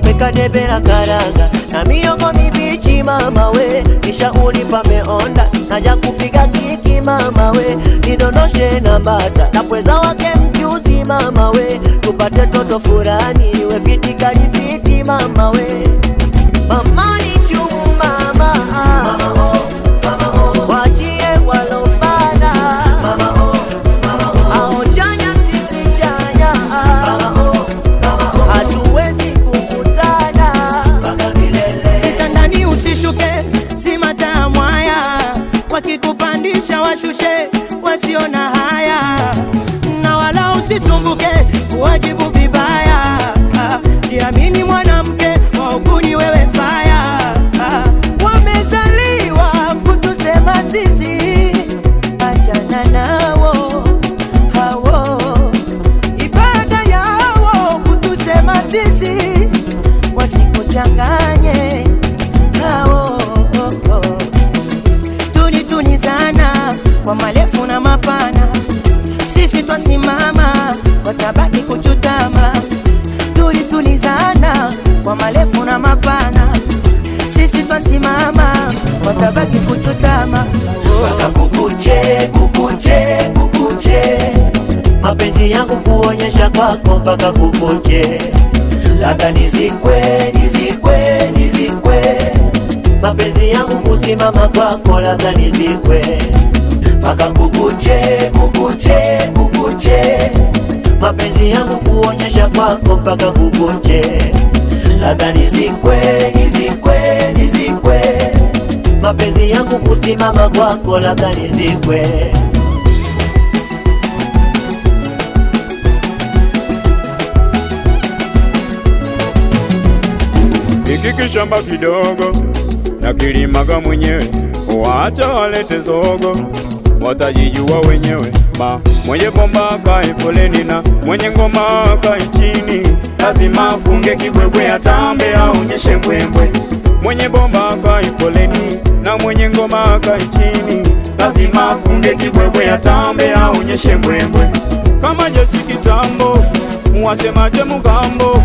Weka debe la karanga na mihogo mibichi mama we, kisha unipa meonda naja kupiga kiki mama we, nidondoshe na bata na pweza wake mchuzi mama we, tupate toto furani we fiti kali fiti mama we. Mama ni chumu mama, mama oh, mama oh. Wachie walopana mama oh, mama oh. Ao chanya sisi chanya mama oh, mama oh. Hatuwezi kukutana mpaka milele. Kitandani usishuke, si matamu haya, wakikupandisha washushe wasiona haya, na wala usisumbuke kuwajibu vibaya. Jiamini mwanamke wa ukuni wewe faya. Wamezaliwa kutusema sisi, achana nao hao, ibada yao kutusema sisi, wasikuchanganye nao. Tunizana kwa marefu na mapana, sisi twasimama watabaki kuchutama. Tulizana kwa marefu na mapana, sisi twasimama watabaki kuchutama. Mpaka kukuche, kukuche, kukuche, mapenzi yangu kuonyesha kwako mpaka kukuche. Labda nizikwe, nizikwe, nizikwe, mapenzi yangu kusimama kwako labda nizikwe. Mpaka kukuche, kukuche, kukuche, mapenzi yangu kuonyesha kwako mpaka kukuche. Labda nizikwe, nizikwe, nizikwe, mapenzi yangu kusimama kwako labda nizikwe. Hiki kishamba kidogo na kilimaga mwenyewe, waacha walete zogo, watajijua wenyewe. Mwenye bomba kai foleni na mwenye ngoma kai chini, lazima afunge kibwebwe atambe aonyeshe mbwembwe. Mwenye bomba kai foleni na mwenye ngoma kai chini, lazima afunge kibwebwe atambe aonyeshe mbwembwe. Kama jeshi kitambo, wasemaje mugambo,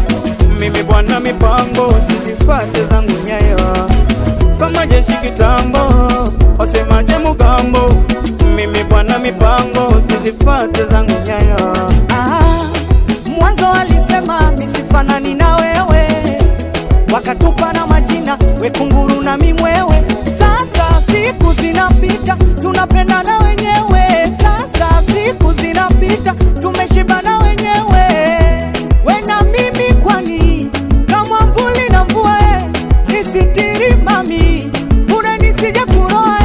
mimi bwana mipango, sizifate zangu nyayo. Kama jeshi kitambo, wasemaje mugambo, mimi bwana mipango, sizifate zangu nyayo. Mwanzo walisema nisifanani na wewe, wakatupa na majina we kunguru na mimwewe. Sasa siku zinapita tunapendana wenyewe, sasa siku zinapita tumeshibana wenyewe. We na mimi kwani kama mvuli na mvua, nisitiri mami bure nisije kuroa,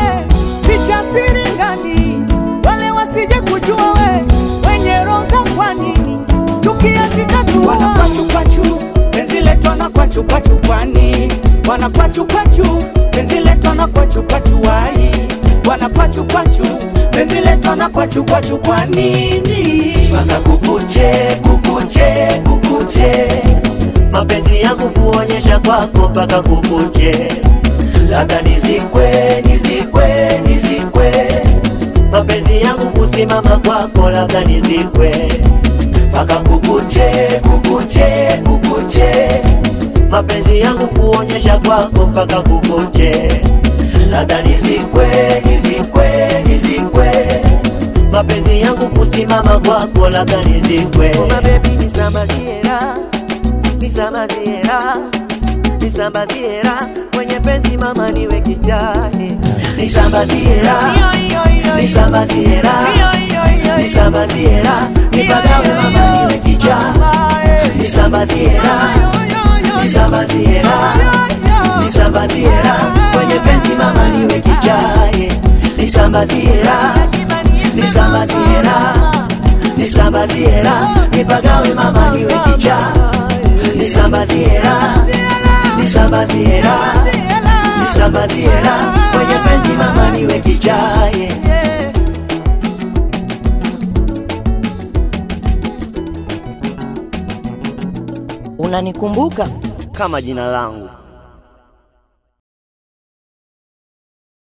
ficha siri ndani wale wasije kujua, wenye roza kwa nini tukiazika tu. Wanakwachu kwachu penzi letu na kwachu kwachu kwani, wanakwachu kwachu penzi letu na kwachu kwachu wai, wanakwachu kwachu penzi letu na kwachu kwachu kwa nini. Mpaka kukuche, kukuche, kukuche, mapenzi yangu kuonyesha kwako mpaka kukuche. Labda nizikwe, nizikwe, nizikwe, mapenzi yangu kusimama kwako labda nizikwe. Mpaka kukuche, kukuche, kukuche, mapenzi yangu kuonyesha kwako mpaka kukuche. Labda nizikwe, nizikwe, nizikwe, mapenzi yangu kusimama kwako labda nizikwe. Oh my baby nisambaziera, nisambaziera, nisambaziera, kwenye penzi mama niwe kichani. Nisambaziera, nisambaziera, nisambaziera, nipagawe mama niwe kichani. Nisambaziera, nisambaziera, nisambaziera, kwenye penzi mama niwe kichani. Nisambaziera, nisambaziera, nisambaziera, nipagawe mama niwe kichani. Nisambaziera, nisambaziera, nisambaziera, kwenye penzi mama niwe kichani. Unanikumbuka kama jina langu.